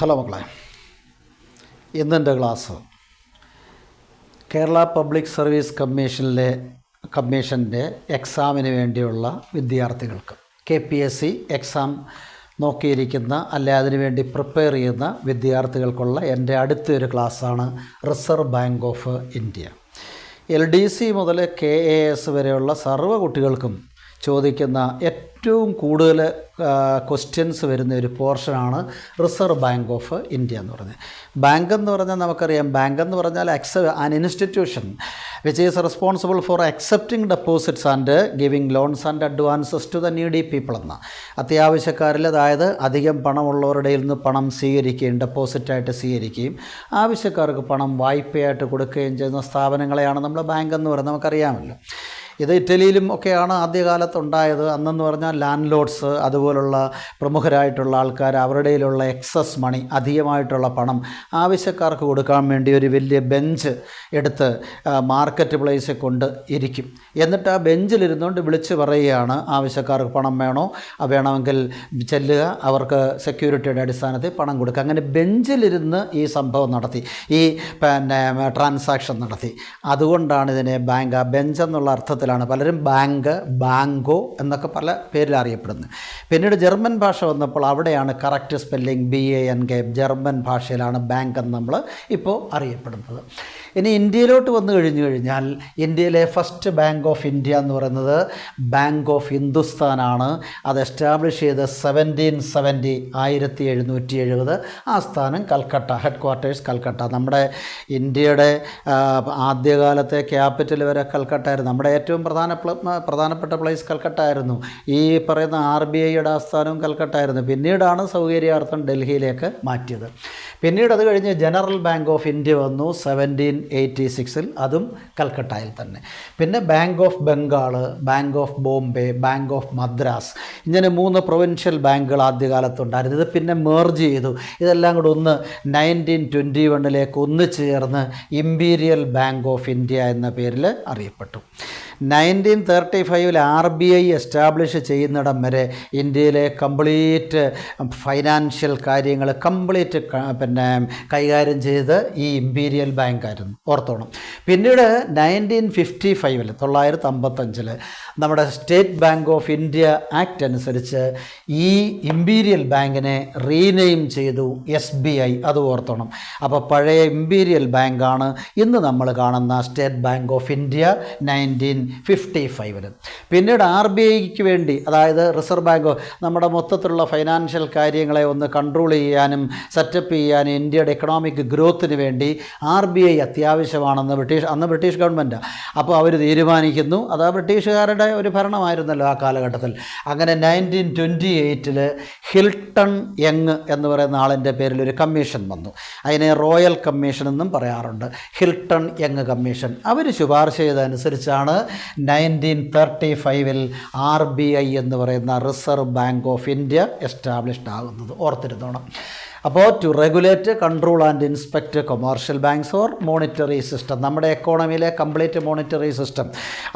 Hello മക്കളെ, ഇന്നെൻ്റെ class Kerala public service കമ്മീഷൻ്റെ എക്സാമിന് വേണ്ടിയുള്ള വിദ്യാർത്ഥികൾക്ക് KPSC എക്സാം നോക്കിയിരിക്കുന്ന അല്ലെ അതിനുവേണ്ടി പ്രിപ്പയർ ചെയ്യുന്ന വിദ്യാർത്ഥികൾക്കുള്ള എൻ്റെ അടുത്തൊരു ക്ലാസ്സാണ് reserve Bank of India. LDC മുതൽ KAS വരെയുള്ള സർവ്വ കുട്ടികൾക്കും ചോദിക്കുന്ന ഏറ്റവും കൂടുതൽ ക്വസ്റ്റ്യൻസ് വരുന്ന ഒരു പോർഷനാണ് റിസർവ് ബാങ്ക് ഓഫ് ഇന്ത്യ എന്ന് പറഞ്ഞത്. ബാങ്ക് എന്ന് പറഞ്ഞാൽ നമുക്കറിയാം, ബാങ്ക് എന്ന് പറഞ്ഞാൽ an institution which is responsible for accepting deposits and giving loans and advances to the needy people എന്ന അത്യാവശ്യക്കാരിൽ, അതായത് അധികം പണമുള്ളവരുടെ നിന്ന് പണം സ്വീകരിക്കുകയും ഡെപ്പോസിറ്റായിട്ട് സ്വീകരിക്കുകയും ആവശ്യക്കാർക്ക് പണം വായ്പയായിട്ട് കൊടുക്കുകയും ചെയ്യുന്ന സ്ഥാപനങ്ങളെയാണ് നമ്മൾ ബാങ്ക് എന്ന് പറയുന്നത്. നമുക്കറിയാമല്ലോ, ഇത് ഇറ്റലിയിലും ഒക്കെയാണ് ആദ്യകാലത്തുണ്ടായത്. അന്നെന്ന് പറഞ്ഞാൽ ലാൻഡ് ലോഡ്സ് അതുപോലുള്ള പ്രമുഖരായിട്ടുള്ള ആൾക്കാർ അവരുടെയിലുള്ള എക്സസ് മണി, അധികമായിട്ടുള്ള പണം ആവശ്യക്കാർക്ക് കൊടുക്കാൻ വേണ്ടി ഒരു വലിയ ബെഞ്ച് എടുത്ത് മാർക്കറ്റ് പ്ലേസിൽ കൊണ്ട് ഇരിക്കും. എന്നിട്ട് ആ ബെഞ്ചിലിരുന്നുകൊണ്ട് വിളിച്ച് പറയുകയാണ്, ആവശ്യക്കാർക്ക് പണം വേണോ, വേണമെങ്കിൽ ചെല്ലുക, അവർക്ക് സെക്യൂരിറ്റിയുടെ അടിസ്ഥാനത്തിൽ പണം കൊടുക്കുക. അങ്ങനെ ബെഞ്ചിലിരുന്ന് ഈ സംഭവം നടത്തി, ഈ ട്രാൻസാക്ഷൻ നടത്തി. അതുകൊണ്ടാണ് ഇതിനെ ബാങ്ക്, ആ ബെഞ്ച് എന്നുള്ള അർത്ഥത്തിൽ പലരും ബാങ്ക്, ബാങ്കോ എന്നൊക്കെ പല പേരിൽ അറിയപ്പെടുന്നത്. പിന്നീട് ജർമ്മൻ ഭാഷ വന്നപ്പോൾ അവിടെയാണ് കറക്റ്റ് സ്പെല്ലിംഗ് BANK, ജർമ്മൻ ഭാഷയിലാണ് ബാങ്ക് എന്ന് നമ്മൾ ഇപ്പോൾ അറിയപ്പെടുന്നത്. ഇനി ഇന്ത്യയിലോട്ട് വന്നു കഴിഞ്ഞാൽ ഇന്ത്യയിലെ ഫസ്റ്റ് ബാങ്ക് ഓഫ് ഇന്ത്യ എന്ന് പറയുന്നത് ബാങ്ക് ഓഫ് ഹിന്ദുസ്ഥാനാണ്. അത് എസ്റ്റാബ്ലിഷ് ചെയ്ത് 1770 ആസ്ഥാനം കൽക്കട്ട, ഹെഡ് ക്വാർട്ടേഴ്സ് കൽക്കട്ട. നമ്മുടെ ഇന്ത്യയുടെ ആദ്യകാലത്തെ ക്യാപിറ്റൽ വരെ കൽക്കട്ടയായിരുന്നു. നമ്മുടെ ഏറ്റവും പ്രധാനപ്പെട്ട പ്ലേസ് കൽക്കട്ടയായിരുന്നു. ഈ പറയുന്ന RBIയുടെ ആസ്ഥാനവും കൽക്കട്ടയായിരുന്നു. പിന്നീടാണ് സൗകര്യാർത്ഥം ഡൽഹിയിലേക്ക് മാറ്റിയത്. പിന്നീട് അത് കഴിഞ്ഞ് ജനറൽ ബാങ്ക് ഓഫ് ഇന്ത്യ വന്നു 1786, അതും കൽക്കട്ടയിൽ തന്നെ. പിന്നെ bank of Bengal, bank of Bombay, bank of Madras, ഇങ്ങനെ 3 പ്രൊവിൻഷ്യൽ ബാങ്കുകൾ ആദ്യകാലത്തുണ്ടായിരുന്നു. ഇത് പിന്നെ മെർജ് ചെയ്തു. ഇതെല്ലാം കൂടെ 1921 ഒന്നിച്ചു ചേർന്ന് ഇമ്പീരിയൽ ബാങ്ക് ഓഫ് ഇന്ത്യ എന്ന പേരിൽ അറിയപ്പെട്ടു. 1935 RBI എസ്റ്റാബ്ലിഷ് ചെയ്യുന്നിടം വരെ ഇന്ത്യയിലെ കംപ്ലീറ്റ് ഫൈനാൻഷ്യൽ കാര്യങ്ങൾ കൈകാര്യം ചെയ്ത് ഈ ഇമ്പീരിയൽ ബാങ്കായിരുന്നു, ഓർത്തോണം. പിന്നീട് 1955 നമ്മുടെ state bank of India act അനുസരിച്ച് ഈ ഇമ്പീരിയൽ ബാങ്കിനെ റീനെയിം ചെയ്തു SBI, അത് ഓർത്തോണം. അപ്പോൾ പഴയ ഇമ്പീരിയൽ ബാങ്കാണ് ഇന്ന് നമ്മൾ കാണുന്ന സ്റ്റേറ്റ് ബാങ്ക് ഓഫ് ഇന്ത്യ 1955. പിന്നീട് RBIക്ക് വേണ്ടി, അതായത് റിസർവ് ബാങ്ക്, നമ്മുടെ മൊത്തത്തിലുള്ള ഫൈനാൻഷ്യൽ കാര്യങ്ങളെ ഒന്ന് കൺട്രോൾ ചെയ്യാനും സെറ്റപ്പ് ചെയ്യാനും ഇന്ത്യയുടെ എക്കണോമിക് ഗ്രോത്തിന് വേണ്ടി RBI അത്യാവശ്യമാണെന്ന് അന്ന് ബ്രിട്ടീഷ് ഗവൺമെൻറ്, അപ്പോൾ അവർ തീരുമാനിക്കുന്നു. അത് ബ്രിട്ടീഷുകാരുടെ ഒരു ഭരണമായിരുന്നല്ലോ ആ കാലഘട്ടത്തിൽ. അങ്ങനെ 1928 ഹിൽട്ടൺ യങ് എന്ന് പറയുന്ന ആളിൻ്റെ പേരിൽ ഒരു കമ്മീഷൻ വന്നു. അതിനെ റോയൽ കമ്മീഷൻ എന്നും പറയാറുണ്ട്. ഹിൽട്ടൺ യങ് കമ്മീഷൻ അവർ ശുപാർശ ചെയ്തതനുസരിച്ചാണ് 1935 RBI എന്ന് പറയുന്ന Reserve Bank of India established ആകുന്നത്, ഓർത്തിരുന്നോണം. അപ്പോൾ to regulate, control and inspect commercial banks or monetary system, നമ്മുടെ എക്കോണമിയിലെ കംപ്ലീറ്റ് മോണിറ്ററി സിസ്റ്റം,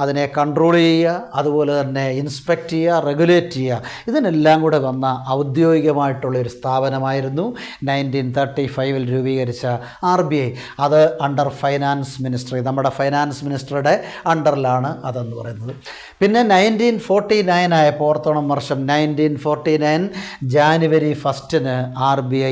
അതിനെ കൺട്രോൾ ചെയ്യുക, അതുപോലെ തന്നെ ഇൻസ്പെക്റ്റ് ചെയ്യുക, റെഗുലേറ്റ് ചെയ്യുക, ഇതിനെല്ലാം കൂടെ വന്ന ഔദ്യോഗികമായിട്ടുള്ളൊരു സ്ഥാപനമായിരുന്നു 1935 രൂപീകരിച്ച RBI. അത് അണ്ടർ ഫൈനാൻസ് മിനിസ്ട്രി, നമ്മുടെ ഫൈനാൻസ് മിനിസ്റ്ററുടെ അണ്ടറിലാണ് അതെന്ന് പറയുന്നത്. പിന്നെ 1949 ആയപ്പോൾ, ഓർത്തോണം വർഷം 1949 ജാനുവരി 1 RBI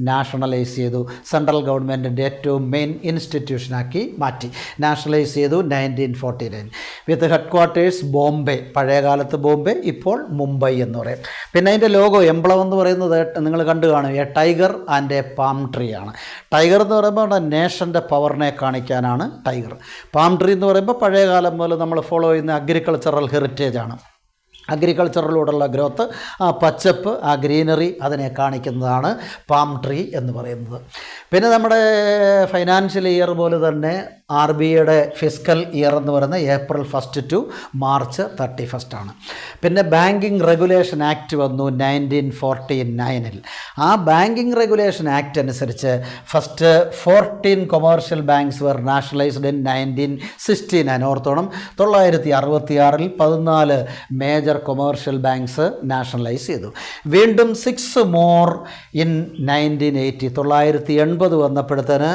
നാഷണലൈസ് ചെയ്തു. സെൻട്രൽ ഗവൺമെൻറ്റിൻ്റെ ഏറ്റവും മെയിൻ ഇൻസ്റ്റിറ്റ്യൂഷനാക്കി മാറ്റി, നാഷണലൈസ് ചെയ്തു 1949 വിത്ത് ഹെഡ് ക്വാർട്ടേഴ്സ് ബോംബെ. പഴയകാലത്ത് ബോംബെ, ഇപ്പോൾ മുംബൈ എന്ന് പറയും. പിന്നെ അതിൻ്റെ ലോഗോ, എംബ്ലം എന്ന് പറയുന്നത് നിങ്ങൾ കണ്ടു കാണും, A tiger and A palm tree ആണ്. ടൈഗർ എന്ന് പറയുമ്പോൾ നേഷൻ്റെ പവറിനെ കാണിക്കാനാണ് ടൈഗർ. പാം ട്രീ എന്ന് പറയുമ്പോൾ പഴയകാലം മുതൽ നമ്മൾ ഫോളോ ചെയ്യുന്ന അഗ്രികൾച്ചറൽ ഹെറിറ്റേജാണ്. അഗ്രികൾച്ചറിലൂടെയുള്ള ഗ്രോത്ത്, ആ പച്ചപ്പ്, ആ ഗ്രീനറി, അതിനെ കാണിക്കുന്നതാണ് പാം ട്രീ എന്ന് പറയുന്നത്. പിന്നെ നമ്മുടെ ഫൈനാൻഷ്യൽ ഇയർ പോലെ തന്നെ RBIയുടെ ഫിസ്ക്കൽ ഇയർ എന്ന് പറയുന്നത് April 1 to March 31 ആണ്. പിന്നെ ബാങ്കിങ് റെഗുലേഷൻ ആക്ട് വന്നു 1949. ആ ബാങ്കിങ് റെഗുലേഷൻ ആക്ട് അനുസരിച്ച് first 14 commercial banks were nationalised in 1969. ഓർത്തോണം, 1966 14 മേജർ കൊമേഴ്ഷ്യൽ ബാങ്ക്സ് നാഷണലൈസ് ചെയ്തു. വീണ്ടും 6 മോർ ഇൻ 1980. 1980 വന്നപ്പോഴത്തേന്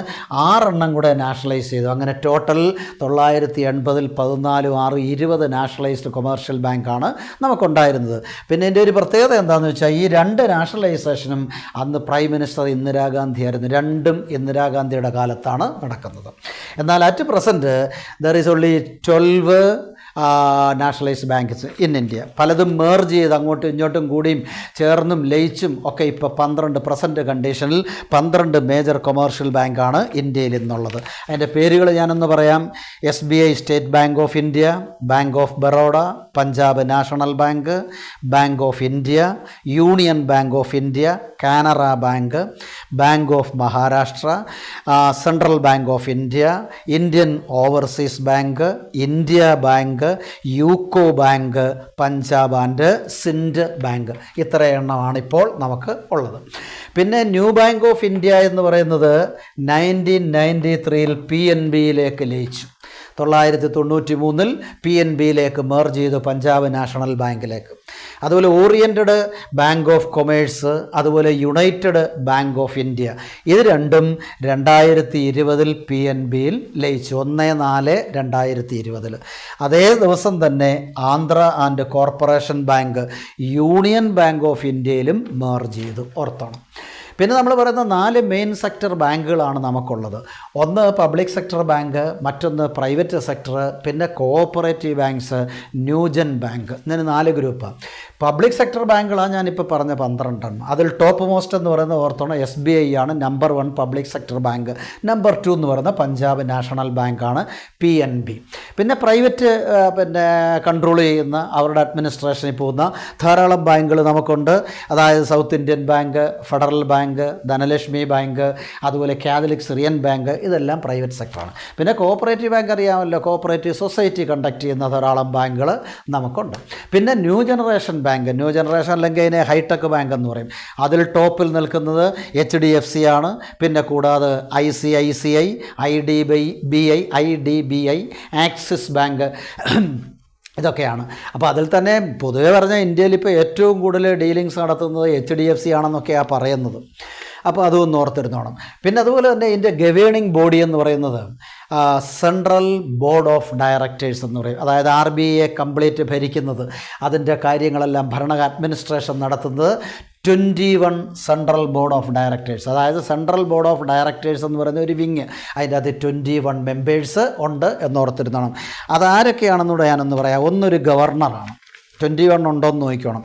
6 എണ്ണം കൂടെ നാഷണലൈസ് ചെയ്തു. അങ്ങനെ ടോട്ടൽ 1980 14 6 20 നാഷണലൈസ്ഡ് കൊമേഴ്ഷ്യൽ ബാങ്കാണ് നമുക്കുണ്ടായിരുന്നത്. പിന്നെ ഇതിൻ്റെ ഒരു പ്രത്യേകത എന്താണെന്ന് വെച്ചാൽ ഈ 2 നാഷണലൈസേഷനും അന്ന് പ്രൈം മിനിസ്റ്റർ ഇന്ദിരാഗാന്ധി ആയിരുന്നു. രണ്ടും ഇന്ദിരാഗാന്ധിയുടെ കാലത്താണ് നടക്കുന്നത്. എന്നാൽ at present there is only 12 nationalised banks in India. പലതും മേർജ് ചെയ്ത് അങ്ങോട്ടും ഇങ്ങോട്ടും കൂടിയും ചേർന്നും ലയിച്ചും ഒക്കെ ഇപ്പോൾ 12 പ്രസൻറ്റ് കണ്ടീഷനിൽ 12 മേജർ കൊമേഴ്ഷ്യൽ ബാങ്കാണ് ഇന്ത്യയിൽ ഇന്നുള്ളത്. അതിൻ്റെ പേരുകൾ ഞാനൊന്ന് പറയാം. SBI state bank of India, bank of Baroda, Punjab national bank, bank of India, union bank of India, Canara bank, bank of Maharashtra, central bank of India, Indian overseas bank, India bank, UCO bank, Punjab and sinned bank. ഇത്ര എണ്ണമാണ് ഇപ്പോൾ നമുക്ക് ഉള്ളത്. പിന്നെ new bank of India എന്ന് പറയുന്നത് 1993 PNBയിലേക്ക് ലയിച്ചു. 1993 PNBയിലേക്ക് merge ചെയ്തു പഞ്ചാബ് നാഷണൽ ബാങ്കിലേക്ക്. അതുപോലെ ഓറിയൻറ്റഡ് ബാങ്ക് ഓഫ് കൊമേഴ്സ്, അതുപോലെ യുണൈറ്റഡ് ബാങ്ക് ഓഫ് ഇന്ത്യ, ഇത് രണ്ടും 2020 PNBയിൽ ലയിച്ചു. 1/4/2020. അതേ ദിവസം തന്നെ Andhra and corporation bank union bank of ഇന്ത്യയിലും മെർജ് ചെയ്തു. ഓർത്തോണം. പിന്നെ നമ്മൾ പറയുന്ന 4 മെയിൻ സെക്ടർ ബാങ്കുകളാണ് നമുക്കുള്ളത്. ഒന്ന് പബ്ലിക് സെക്ടർ ബാങ്ക്, മറ്റൊന്ന് പ്രൈവറ്റ് സെക്ടർ, പിന്നെ കോഓപ്പറേറ്റീവ് ബാങ്ക്സ്, ന്യൂജൻ ബാങ്ക്. ഇങ്ങനെ 4 ഗ്രൂപ്പാണ്. പബ്ലിക് സെക്ടർ ബാങ്കുകളാണ് ഞാനിപ്പോൾ പറഞ്ഞ 12 എണ്ണം. അതിൽ ടോപ്പ് മോസ്റ്റ് എന്ന് പറയുന്നത് ഓർത്തോണം SBI ആണ് number 1 public sector bank. Number 2 എന്ന് പറയുന്നത് പഞ്ചാബ് നാഷണൽ ബാങ്കാണ് PNB. പിന്നെ പ്രൈവറ്റ് കൺട്രോൾ ചെയ്യുന്ന അവരുടെ അഡ്മിനിസ്ട്രേഷനിൽ പോകുന്ന ധാരാളം ബാങ്കുകൾ നമുക്കുണ്ട്. അതായത് South Indian bank, federal bank, Dhanlaxmi bank, അതുപോലെ കാത്തലിക് സിറിയൻ ബാങ്ക്, ഇതെല്ലാം പ്രൈവറ്റ് സെക്ടറാണ്. പിന്നെ കോഓപ്പറേറ്റീവ് ബാങ്ക് അറിയാമല്ലോ, കോഓപ്പറേറ്റീവ് സൊസൈറ്റി കണ്ടക്ട് ചെയ്യുന്ന ധാരാളം ബാങ്കുകൾ നമുക്കുണ്ട്. പിന്നെ new generation bank, new generation അല്ലെങ്കിൽ അതിനെ ഹൈടെക് ബാങ്ക് എന്ന് പറയും. അതിൽ ടോപ്പിൽ നിൽക്കുന്നത് HDFC ആണ്. പിന്നെ കൂടാതെ ICICI, IDBI, ആക്സിസ് ബാങ്ക്, ഇതൊക്കെയാണ്. അപ്പോൾ അതിൽ തന്നെ പൊതുവെ പറഞ്ഞാൽ ഇന്ത്യയിൽ ഇപ്പോൾ ഏറ്റവും കൂടുതൽ ഡീലിങ്സ് നടത്തുന്നത് HDFC ആണെന്നൊക്കെയാണ് പറയുന്നത്. അപ്പോൾ അതൊന്ന് ഓർത്തിരുന്നോണം. പിന്നെ അതുപോലെ തന്നെ ഇതിൻ്റെ ഗവേണിംഗ് ബോഡി എന്ന് പറയുന്നത് സെൻട്രൽ ബോർഡ് ഓഫ് ഡയറക്ടേഴ്സ് എന്ന് പറയും. അതായത് RBIയെ കംപ്ലീറ്റ് ഭരിക്കുന്നത്, അതിൻ്റെ കാര്യങ്ങളെല്ലാം അഡ്മിനിസ്ട്രേഷൻ നടത്തുന്നത് 21 സെൻട്രൽ ബോർഡ് ഓഫ് ഡയറക്ടേഴ്സ്. അതായത് സെൻട്രൽ ബോർഡ് ഓഫ് ഡയറക്ടേഴ്സ് എന്ന് പറയുന്ന ഒരു വിങ്, അതിൻ്റെ അത് 21 മെമ്പേഴ്സ് ഉണ്ട് എന്നോർത്തിരുന്നോണം. അതാരൊക്കെയാണെന്നൂടെ ഞാനൊന്ന് പറയാം. ഒന്നൊരു ഗവർണറാണ്. 21 ഉണ്ടോയെന്ന് നോക്കിക്കോണം.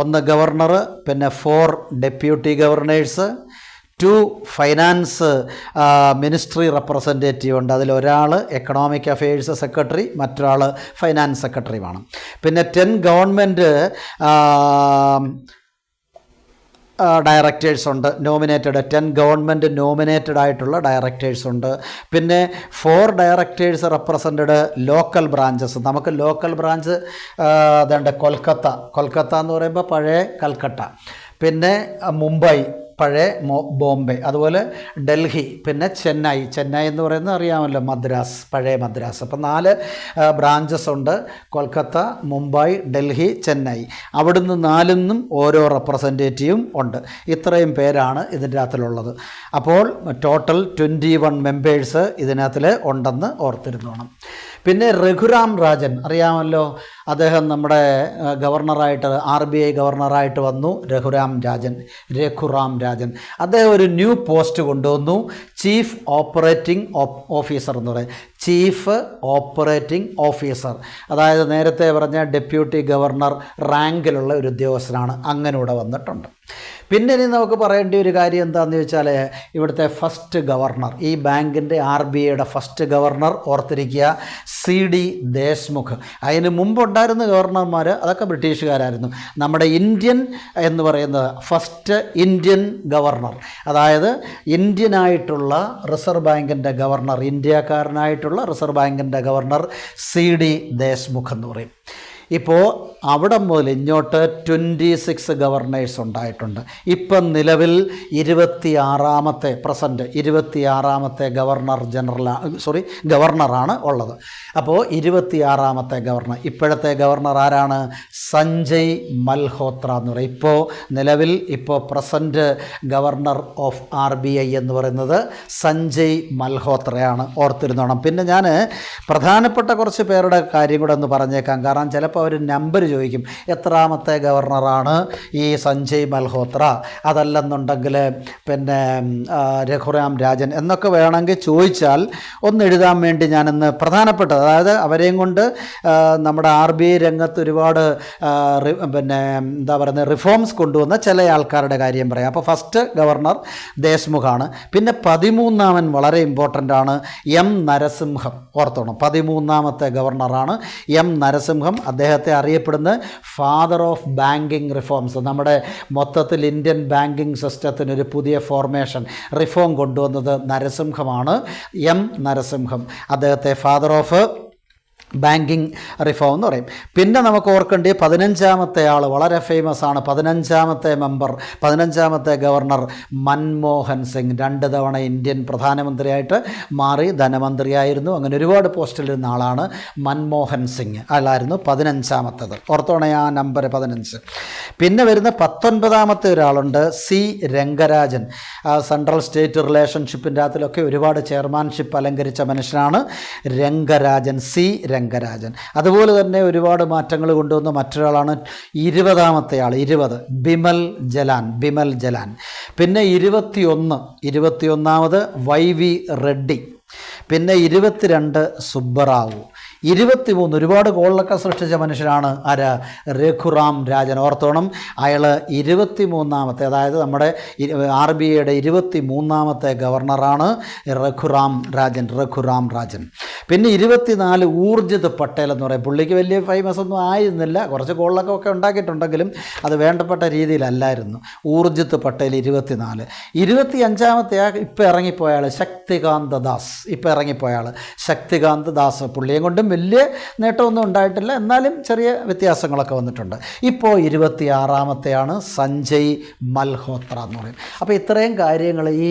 ഒന്ന് ഗവർണർ, പിന്നെ 4 deputy governor's, 2 finance ministry representative ഉണ്ട്. അതിലൊരാൾ എക്കണോമിക് അഫയേഴ്സ് സെക്രട്ടറി, മറ്റൊരാൾ ഫൈനാൻസ് സെക്രട്ടറി വേണം. പിന്നെ 10 ഗവൺമെൻറ് ഡയറക്ടേഴ്സ് ഉണ്ട്, നോമിനേറ്റഡ്. 10 ഗവൺമെൻറ് നോമിനേറ്റഡ് ആയിട്ടുള്ള ഡയറക്ടേഴ്സ് ഉണ്ട്. പിന്നെ 4 ഡയറക്ടേഴ്സ് റെപ്രസെൻറ്റഡ് ലോക്കൽ ബ്രാഞ്ചസ്. നമുക്ക് ലോക്കൽ ബ്രാഞ്ച് അതുണ്ട് കൊൽക്കത്ത എന്ന് പറയുമ്പോൾ പഴയ കൽക്കട്ട, പിന്നെ മുംബൈ പഴയ ബോംബെ, അതുപോലെ ഡൽഹി, പിന്നെ ചെന്നൈ എന്ന് പറയുന്നത് അറിയാമല്ലോ, മദ്രാസ്, പഴയ മദ്രാസ്. അപ്പം 4 ബ്രാഞ്ചസ് ഉണ്ട്. കൊൽക്കത്ത, മുംബൈ, ഡൽഹി, ചെന്നൈ. അവിടുന്ന് 4 ഓരോ റെപ്രസെൻറ്റേറ്റീവും ഉണ്ട്. ഇത്രയും പേരാണ് ഇതിൻ്റെ അകത്തിലുള്ളത്. അപ്പോൾ ടോട്ടൽ 21 മെമ്പേഴ്സ് ഇതിനകത്തിൽ ഉണ്ടെന്ന് ഓർത്തിരുന്നോണം. പിന്നെ രഘുറാം രാജൻ അറിയാമല്ലോ, അദ്ദേഹം നമ്മുടെ ഗവർണറായിട്ട് RBI ഗവർണറായിട്ട് വന്നു. രഘുറാം രാജൻ അദ്ദേഹം ഒരു ന്യൂ പോസ്റ്റ് കൊണ്ടുവന്നു, ചീഫ് ഓപ്പറേറ്റിംഗ് ഓഫീസർ എന്ന് പറയും. ചീഫ് ഓപ്പറേറ്റിംഗ് ഓഫീസർ, അതായത് നേരത്തെ പറഞ്ഞ ഡെപ്യൂട്ടി ഗവർണർ റാങ്കിലുള്ള ഒരു ഉദ്യോഗസ്ഥനാണ്. അങ്ങനെ ഇവിടെ വന്നിട്ടുണ്ട്. പിന്നെ ഇനി നമുക്ക് പറയേണ്ട ഒരു കാര്യം എന്താണെന്ന് ചോദിച്ചാൽ, ഇവിടുത്തെ ഫസ്റ്റ് ഗവർണർ, ഈ ബാങ്കിൻ്റെ RBIയുടെ ഫസ്റ്റ് ഗവർണർ ഓർത്തിരിക്കുക, CD ദേശ്മുഖ്. അതിന് മുമ്പുണ്ടായ ഉണ്ടായിരുന്ന ഗവർണർമാർ അതൊക്കെ ബ്രിട്ടീഷുകാരായിരുന്നു. നമ്മുടെ ഇന്ത്യൻ എന്ന് പറയുന്നത് ഫസ്റ്റ് ഇന്ത്യൻ ഗവർണർ, അതായത് ഇന്ത്യനായിട്ടുള്ള റിസർവ് ബാങ്കിൻ്റെ ഗവർണർ, ഇന്ത്യക്കാരനായിട്ടുള്ള റിസർവ് ബാങ്കിൻ്റെ ഗവർണർ CD ദേശ്മുഖ് എന്ന് പറയും. ഇപ്പോൾ അവിടെ മുതൽ ഇങ്ങോട്ട് 26 ഗവർണേഴ്സ് ഉണ്ടായിട്ടുണ്ട്. ഇപ്പം നിലവിൽ 26ാമത്തെ ഗവർണറാണ് ഉള്ളത്. അപ്പോൾ 26ാമത്തെ ഗവർണർ, ഇപ്പോഴത്തെ ഗവർണർ ആരാണ്? സഞ്ജയ് മൽഹോത്ര എന്ന് പറയും. നിലവിൽ പ്രസൻറ്റ് ഗവർണർ ഓഫ് RBI എന്ന് പറയുന്നത് സഞ്ജയ് മൽഹോത്രയാണ്, ഓർത്തിരുന്നോണം. പിന്നെ ഞാൻ പ്രധാനപ്പെട്ട കുറച്ച് പേരുടെ കാര്യം കൂടെ ഒന്ന് പറഞ്ഞേക്കാം. കാരണം ചിലപ്പോൾ അവർ നമ്പർ ചോദിക്കും, എത്രാമത്തെ ഗവർണറാണ് ഈ സഞ്ജയ് മൽഹോത്ര, അതല്ലെന്നുണ്ടെങ്കിൽ പിന്നെ രഘുറാം രാജൻ എന്നൊക്കെ വേണമെങ്കിൽ ചോദിച്ചാൽ ഒന്ന് എഴുതാൻ വേണ്ടി ഞാനിന്ന് പ്രധാനപ്പെട്ടത്, അതായത് അവരെയും കൊണ്ട് നമ്മുടെ RBI രംഗത്ത് ഒരുപാട് റിഫോംസ് കൊണ്ടുവന്ന ചില ആൾക്കാരുടെ കാര്യം പറയാം. അപ്പോൾ ഫസ്റ്റ് ഗവർണർ ദേശ്മുഖാണ്. പിന്നെ 13ാമൻ വളരെ ഇമ്പോർട്ടൻ്റ് ആണ്, M നരസിംഹം. ഓർത്തോണം, 13ാമത്തെ ഗവർണറാണ് M നരസിംഹം. അദ്ദേഹത്തെ അറിയപ്പെടുന്ന ഫാദർ ഓഫ് ബാങ്കിങ് റിഫോംസ്. നമ്മുടെ മൊത്തത്തിൽ ഇന്ത്യൻ ബാങ്കിങ് സിസ്റ്റത്തിനൊരു പുതിയ ഫോർമേഷൻ റിഫോം കൊണ്ടുവന്നത് നരസിംഹമാണ്, M നരസിംഹം. അദ്ദേഹത്തെ ഫാദർ ഓഫ് ബാങ്കിങ് റിഫോം എന്ന് പറയും. പിന്നെ നമുക്ക് ഓർക്കേണ്ടി 15ാമത്തെ ആൾ വളരെ ഫേമസ് ആണ്, 15ാമത്തെ ഗവർണർ മൻമോഹൻ സിംഗ്. 2 തവണ ഇന്ത്യൻ പ്രധാനമന്ത്രിയായിട്ട് മാറി, ധനമന്ത്രിയായിരുന്നു, അങ്ങനെ ഒരുപാട് പോസ്റ്റിലിരുന്ന ആളാണ് മൻമോഹൻ സിംഗ്. ആളായിരുന്നു 15ാമത്തേത്. ഓർത്തോണേ ആ നമ്പർ 15. പിന്നെ വരുന്ന 19ാമത്തെ ഒരാളുണ്ട്, C രംഗരാജൻ. സെൻട്രൽ സ്റ്റേറ്റ് റിലേഷൻഷിപ്പിൻ്റെ അകത്തിലൊക്കെ ഒരുപാട് ചെയർമാൻഷിപ്പ് അലങ്കരിച്ച മനുഷ്യനാണ് രംഗരാജൻ, C രംഗരാജൻ. അതുപോലെ തന്നെ ഒരുപാട് മാറ്റങ്ങൾ കൊണ്ടുവന്ന മറ്റൊരാളാണ് 20ാമത്തെ ആൾ, 20 ബിമൽ ജലാൻ. പിന്നെ 21ാമത് YV റെഡ്ഡി. പിന്നെ 22 സുബ്ബറാവു. 23 ഒരുപാട് ഗോളിലൊക്കെ സൃഷ്ടിച്ച മനുഷ്യനാണ് ആര്? രഘുറാം രാജൻ. ഓർത്തോണം, അയാൾ 23ാമത്തെ, അതായത് നമ്മുടെ RBIയുടെ 23ാമത്തെ ഗവർണറാണ് രഘുറാം രാജൻ. പിന്നെ 24 ഊർജിത് പട്ടേൽ എന്ന് പറയും. പുള്ളിക്ക് വലിയ ഫേമസ് ഒന്നും ആയിരുന്നില്ല, കുറച്ച് ഗോളിലൊക്കെ ഉണ്ടാക്കിയിട്ടുണ്ടെങ്കിലും അത് വേണ്ടപ്പെട്ട രീതിയിലല്ലായിരുന്നു. ഊർജിത് പട്ടേൽ 24. 25ാമത്തെ ഇപ്പോൾ ഇറങ്ങിപ്പോയാൾ ശക്തികാന്ത ദാസ്. പുള്ളിയെ കൊണ്ടും വലിയ നേട്ടമൊന്നും ഉണ്ടായിട്ടില്ല, എന്നാലും ചെറിയ വ്യത്യാസങ്ങളൊക്കെ വന്നിട്ടുണ്ട്. ഇപ്പോൾ 26ാമത്തെയാണ് സഞ്ജയ് മൽഹോത്ര എന്ന് പറയും. അപ്പോൾ ഇത്രയും കാര്യങ്ങൾ ഈ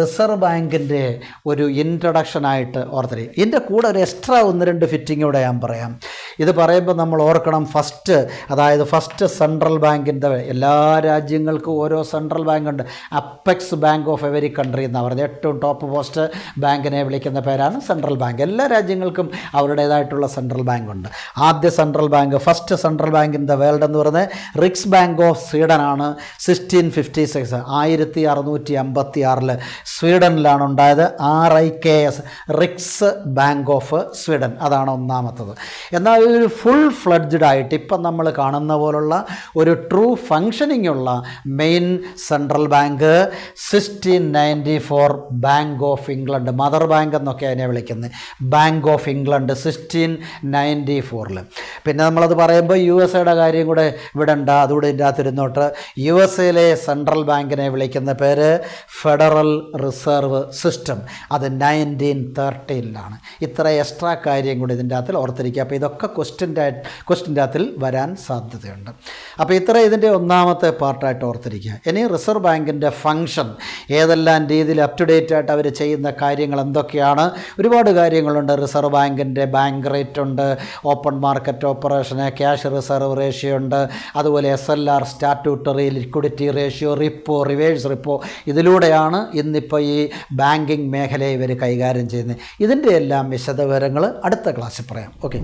റിസർവ് ബാങ്കിൻ്റെ ഒരു ഇൻട്രൊഡക്ഷനായിട്ട് ഓർത്തിരിക്കും. ഇതിൻ്റെ കൂടെ ഒരു എക്സ്ട്രാ 1-2 ഫിറ്റിങ്ങൂടെ ഞാൻ പറയാം. ഇത് പറയുമ്പോൾ നമ്മൾ ഓർക്കണം, ഫസ്റ്റ് സെൻട്രൽ ബാങ്കിൻ്റെ, എല്ലാ രാജ്യങ്ങൾക്കും ഓരോ സെൻട്രൽ ബാങ്കുണ്ട്. Apex bank of every country എന്നാണ് പറഞ്ഞത്. ഏറ്റവും ടോപ്പ് പോസ്റ്റ് ബാങ്കിനെ വിളിക്കുന്ന പേരാണ് സെൻട്രൽ ബാങ്ക്. എല്ലാ രാജ്യങ്ങൾക്കും അവരുടേതായിട്ടുള്ള സെൻട്രൽ ബാങ്ക് ഉണ്ട്. ആദ്യ central bank, first central bank in the world എന്ന് പറയുന്നത് റിക്സ് ബാങ്ക് ഓഫ് സ്വീഡനാണ്. 1656 1656 സ്വീഡനിലാണ് ഉണ്ടായത്. RIKS റിക്സ് ബാങ്ക് ഓഫ് സ്വീഡൻ, അതാണ് ഒന്നാമത്തത്. എന്നാൽ ഒരു ഫുൾ ഫ്ലഡ്ജ്ഡ് ആയിട്ട് ഇപ്പം നമ്മൾ കാണുന്ന പോലുള്ള ഒരു ട്രൂ ഫങ്ഷനിങ് ഉള്ള main central bank 1694 bank of England, mother bank എന്നൊക്കെ അതിനെ വിളിക്കുന്നത്, ബാങ്ക് ഓഫ് ഇംഗ്ലണ്ട് 1694. പിന്നെ നമ്മളത് പറയുമ്പോൾ USA കാര്യം കൂടെ ഇവിടെ ഉണ്ട്, അതുകൂടെ ഇതിൻ്റെ അകത്തിരുന്നോട്ട്. USA സെൻട്രൽ ബാങ്കിനെ വിളിക്കുന്ന പേര് ഫെഡറൽ റിസർവ് സിസ്റ്റം, അത് 1913 ഇത്ര എക്സ്ട്രാ കാര്യം കൂടി ഇതിൻ്റെ അകത്തിൽ ഓർത്തിരിക്കുക. അപ്പോൾ ഇതൊക്കെ ക്വസ്റ്റ്യൻ്റെ അകത്തിൽ വരാൻ സാധ്യതയുണ്ട്. അപ്പോൾ ഇത്ര ഇതിൻ്റെ ഒന്നാമത്തെ പാർട്ടായിട്ട് ഓർത്തിരിക്കുക. ഇനി റിസർവ് ബാങ്കിൻ്റെ ഫങ്ഷൻ, ഏതെല്ലാം രീതിയിൽ അപ് ടു ഡേറ്റ് ആയിട്ട് അവർ ചെയ്യുന്ന കാര്യങ്ങൾ എന്തൊക്കെയാണ്? ഒരുപാട് കാര്യങ്ങളുണ്ട്. റിസർവ് ബാങ്കിൻ്റെ ബാങ്ക് റേറ്റ് ഉണ്ട്, ഓപ്പൺ മാർക്കറ്റ് ഓപ്പറേഷന്, ക്യാഷ് റിസർവ് റേഷ്യോ ഉണ്ട്, അതുപോലെ SLR statutory liquidity ratio, repo, reverse repo. ഇതിലൂടെയാണ് ഇന്നിപ്പോൾ ഈ ബാങ്കിങ് മേഖലയെ ഇവർ കൈകാര്യം ചെയ്യുന്നത്. ഇതിൻ്റെ എല്ലാം വിശദവിവരങ്ങൾ അടുത്ത ക്ലാസ്സിൽ പറയാം. ഓക്കെ.